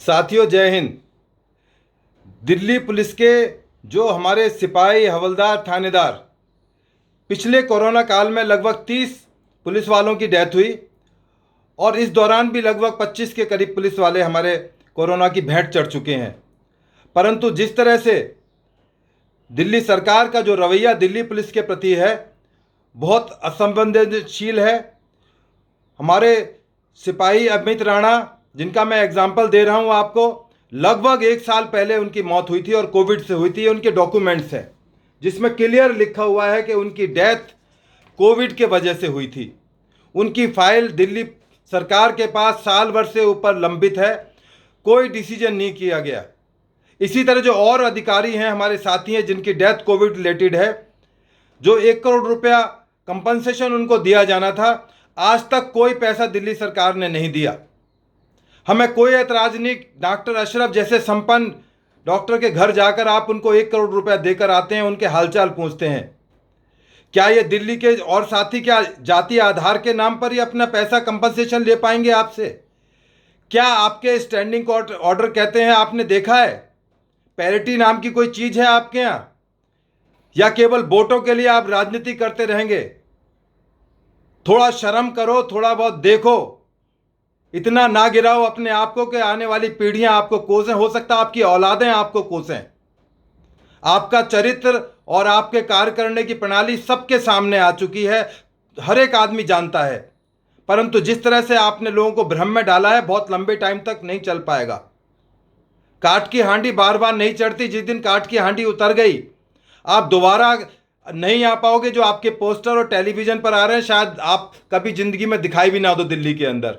साथियों, जय हिंद। दिल्ली पुलिस के जो हमारे सिपाही, हवलदार, थानेदार, पिछले कोरोना काल में लगभग 30 पुलिस वालों की डेथ हुई और इस दौरान भी लगभग 25 के करीब पुलिस वाले हमारे कोरोना की भेंट चढ़ चुके हैं। परंतु जिस तरह से दिल्ली सरकार का जो रवैया दिल्ली पुलिस के प्रति है, बहुत असंवेदनशील है। हमारे सिपाही अमित राणा, जिनका मैं एग्जाम्पल दे रहा हूं आपको, लगभग 1 साल पहले उनकी मौत हुई थी और कोविड से हुई थी। उनके डॉक्यूमेंट्स हैं जिसमें क्लियर लिखा हुआ है कि उनकी डेथ कोविड के वजह से हुई थी। उनकी फाइल दिल्ली सरकार के पास साल भर से ऊपर लंबित है, कोई डिसीजन नहीं किया गया। इसी तरह जो और अधिकारी हैं, हमारे साथी हैं, जिनकी डेथ कोविड रिलेटेड है, जो 1 करोड़ रुपया कंपनसेशन उनको दिया जाना था, आज तक कोई पैसा दिल्ली सरकार ने नहीं दिया। हमें कोई एतराज नहीं। डॉक्टर अशरफ जैसे संपन्न डॉक्टर के घर जाकर आप उनको 1 करोड़ रुपया देकर आते हैं, उनके हालचाल पूछते हैं। क्या ये दिल्ली के और साथी क्या जाति आधार के नाम पर ही अपना पैसा कंपनसेशन ले पाएंगे आपसे? क्या आपके स्टैंडिंग कोर्ट ऑर्डर कहते हैं, आपने देखा है? पैरिटी नाम की कोई चीज है आपके यहाँ, या केवल वोटों के लिए आप राजनीति करते रहेंगे? थोड़ा शर्म करो, थोड़ा बहुत देखो। इतना ना गिराओ अपने आप को कि आने वाली पीढ़ियां आपको कोसें, हो सकता है आपकी औलादें आपको कोसें। आपका चरित्र और आपके कार्य करने की प्रणाली सबके सामने आ चुकी है, हर एक आदमी जानता है। परंतु जिस तरह से आपने लोगों को भ्रम में डाला है, बहुत लंबे टाइम तक नहीं चल पाएगा। काठ की हांडी बार बार नहीं चढ़ती। जिस दिन काठ की हांडी उतर गई, आप दोबारा नहीं आ पाओगे। जो आपके पोस्टर और टेलीविजन पर आ रहे हैं, शायद आप कभी जिंदगी में दिखाई भी ना दो दिल्ली के अंदर।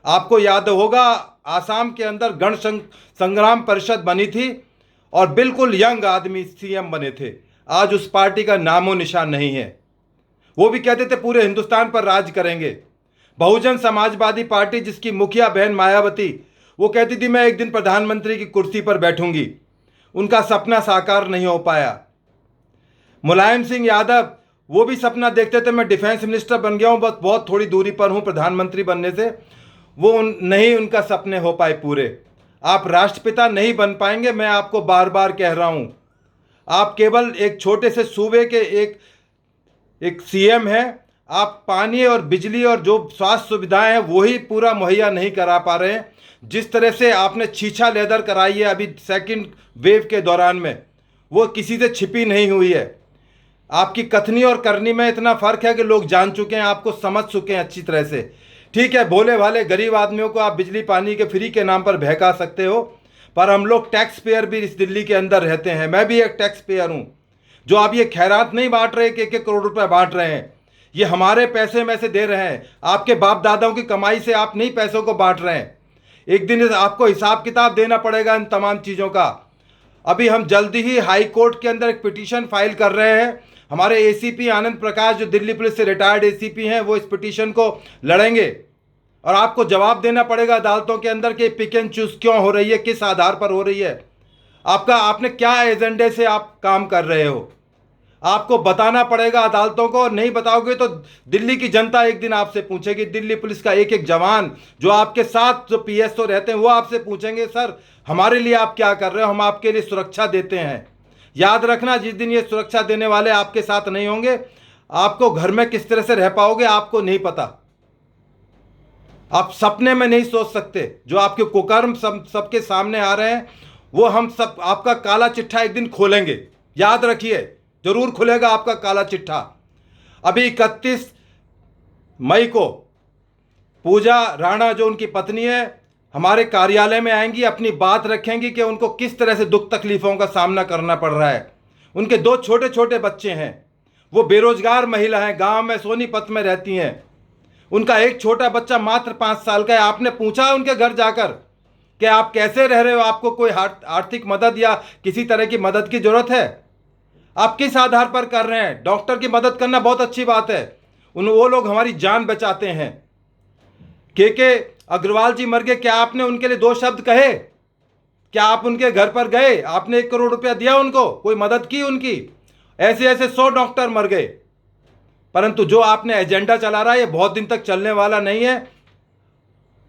आपको याद होगा, आसाम के अंदर गण संग्राम परिषद बनी थी और बिल्कुल यंग आदमी सीएम बने थे। आज उस पार्टी का नामो निशान नहीं है। वो भी कहते थे पूरे हिंदुस्तान पर राज करेंगे। बहुजन समाजवादी पार्टी, जिसकी मुखिया बहन मायावती, वो कहती थी मैं एक दिन प्रधानमंत्री की कुर्सी पर बैठूंगी। उनका सपना साकार नहीं हो पाया। मुलायम सिंह यादव, वो भी सपना देखते थे मैं डिफेंस मिनिस्टर बन गया हूं, बस बहुत थोड़ी दूरी पर हूं प्रधानमंत्री बनने से। वो नहीं, उनका सपने हो पाए पूरे। आप राष्ट्रपिता नहीं बन पाएंगे, मैं आपको बार बार कह रहा हूं। आप केवल एक छोटे से सूबे के एक सीएम हैं। आप पानी और बिजली और जो स्वास्थ्य सुविधाएं हैं वही पूरा मुहैया नहीं करा पा रहे हैं। जिस तरह से आपने छीछा लेदर कराई है अभी सेकंड वेव के दौरान में, वो किसी से छिपी नहीं हुई है। आपकी कथनी और करनी में इतना फर्क है कि लोग जान चुके हैं, आपको समझ चुके हैं अच्छी तरह से। ठीक है, भोले भाले गरीब आदमियों को आप बिजली पानी के फ्री के नाम पर बहका सकते हो, पर हम लोग टैक्स पेयर भी इस दिल्ली के अंदर रहते हैं। मैं भी एक टैक्स पेयर हूं। जो आप ये खैरात नहीं बांट रहे कि 1 करोड़ रुपया बांट रहे हैं, ये हमारे पैसे में से दे रहे हैं। आपके बाप दादाओं की कमाई से आप नहीं पैसों को बांट रहे हैं। एक दिन आपको हिसाब किताब देना पड़ेगा इन तमाम चीज़ों का। अभी हम जल्दी ही हाई कोर्ट के अंदर एक पिटीशन फाइल कर रहे हैं। हमारे एसीपी आनंद प्रकाश, जो दिल्ली पुलिस से रिटायर्ड एसीपी हैं, वो इस पिटीशन को लड़ेंगे और आपको जवाब देना पड़ेगा अदालतों के अंदर कि पिक एंड चूज क्यों हो रही है, किस आधार पर हो रही है, आपने क्या एजेंडे से आप काम कर रहे हो। आपको बताना पड़ेगा अदालतों को। नहीं बताओगे तो दिल्ली की जनता एक दिन आपसे पूछेगी। दिल्ली पुलिस का एक एक जवान, जो आपके साथ जो पीएसओ रहते हैं, वो आपसे पूछेंगे सर हमारे लिए आप क्या कर रहे हो, हम आपके लिए सुरक्षा देते हैं। याद रखना, जिस दिन ये सुरक्षा देने वाले आपके साथ नहीं होंगे, आपको घर में किस तरह से रह पाओगे आपको नहीं पता। आप सपने में नहीं सोच सकते। जो आपके कुकर्म सबके सामने आ रहे हैं, वो हम सब आपका काला चिट्ठा एक दिन खोलेंगे। याद रखिए, जरूर खुलेगा आपका काला चिट्ठा। अभी 31 मई को पूजा राणा, जो उनकी पत्नी है, हमारे कार्यालय में आएंगी, अपनी बात रखेंगी कि उनको किस तरह से दुख तकलीफों का सामना करना पड़ रहा है। उनके 2 छोटे छोटे बच्चे हैं, वो बेरोजगार महिला हैं, गांव में सोनीपत में रहती हैं। उनका एक छोटा बच्चा मात्र 5 साल का है। आपने पूछा उनके घर जाकर कि आप कैसे रह रहे हो, आपको कोई आर्थिक मदद या किसी तरह की मदद की जरूरत है? आप किस आधार पर कर रहे हैं? डॉक्टर की मदद करना बहुत अच्छी बात है, वो लोग हमारी जान बचाते हैं। के अग्रवाल जी मर गए, क्या आपने उनके लिए 2 शब्द कहे? क्या आप उनके घर पर गए? आपने 1 करोड़ रुपया दिया उनको? कोई मदद की उनकी? ऐसे ऐसे 100 डॉक्टर मर गए। परंतु जो आपने एजेंडा चला रहा है, ये बहुत दिन तक चलने वाला नहीं है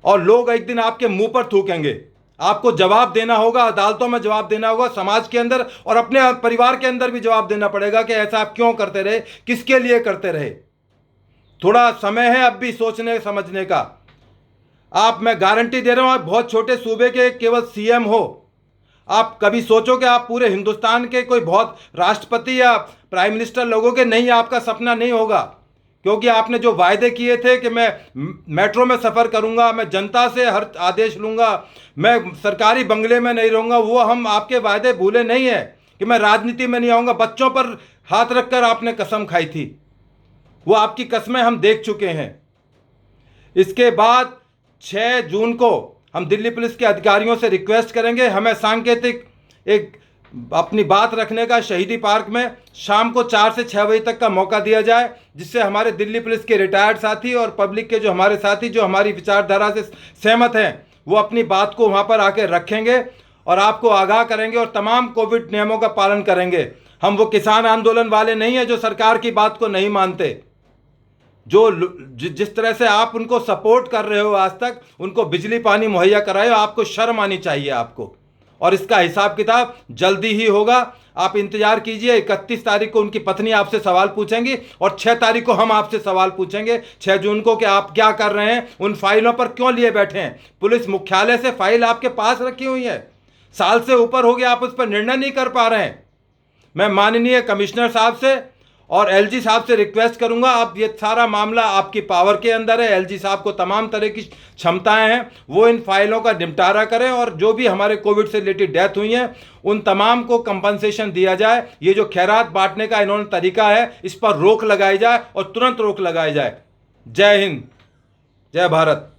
और लोग एक दिन आपके मुंह पर थूकेंगे। आपको जवाब देना होगा, अदालतों में जवाब देना होगा, समाज के अंदर और अपने परिवार के अंदर भी जवाब देना पड़ेगा कि ऐसा आप क्यों करते रहे, किसके लिए करते रहे। थोड़ा समय है अब भी सोचने समझने का। मैं गारंटी दे रहा हूं, आप बहुत छोटे सूबे के केवल सीएम हो, आप कभी सोचो कि आप पूरे हिंदुस्तान के कोई बहुत राष्ट्रपति या प्राइम मिनिस्टर लोगों के, नहीं, आपका सपना नहीं होगा। क्योंकि आपने जो वायदे किए थे कि मैं मेट्रो में सफ़र करूंगा, मैं जनता से हर आदेश लूंगा, मैं सरकारी बंगले में नहीं रहूंगा, वो हम आपके वायदे भूले नहीं है। कि मैं राजनीति में नहीं आऊंगा, बच्चों पर हाथ रखकर आपने कसम खाई थी, वो आपकी कस्में हम देख चुके हैं। इसके बाद 6 जून को हम दिल्ली पुलिस के अधिकारियों से रिक्वेस्ट करेंगे, हमें सांकेतिक एक अपनी बात रखने का शहीदी पार्क में शाम को 4 से 6 बजे तक का मौका दिया जाए, जिससे हमारे दिल्ली पुलिस के रिटायर्ड साथी और पब्लिक के जो हमारे साथी जो हमारी विचारधारा से सहमत हैं, वो अपनी बात को वहाँ पर आकर रखेंगे और आपको आगाह करेंगे और तमाम कोविड नियमों का पालन करेंगे। हम वो किसान आंदोलन वाले नहीं हैं जो सरकार की बात को नहीं मानते। जो जिस तरह से आप उनको सपोर्ट कर रहे हो आज तक, उनको बिजली पानी मुहैया कराए, आपको शर्म आनी चाहिए आपको। और इसका हिसाब किताब जल्दी ही होगा, आप इंतजार कीजिए। 31 तारीख को उनकी पत्नी आपसे सवाल पूछेंगी और 6 तारीख को हम आपसे सवाल पूछेंगे, 6 जून को, कि आप क्या कर रहे हैं, उन फाइलों पर क्यों लिए बैठे हैं। पुलिस मुख्यालय से फाइल आपके पास रखी हुई है, साल से ऊपर हो गया, आप उस पर निर्णय नहीं कर पा रहे हैं। मैं माननीय कमिश्नर साहब से और एलजी साहब से रिक्वेस्ट करूंगा, आप ये सारा मामला आपकी पावर के अंदर है, एलजी साहब को तमाम तरह की क्षमताएं हैं, वो इन फाइलों का निपटारा करें और जो भी हमारे कोविड से रिलेटेड डेथ हुई हैं उन तमाम को कंपनसेशन दिया जाए। ये जो खैरात बांटने का इन्होंने तरीका है, इस पर रोक लगाई जाए और तुरंत रोक लगाई जाए। जय हिंद, जय भारत।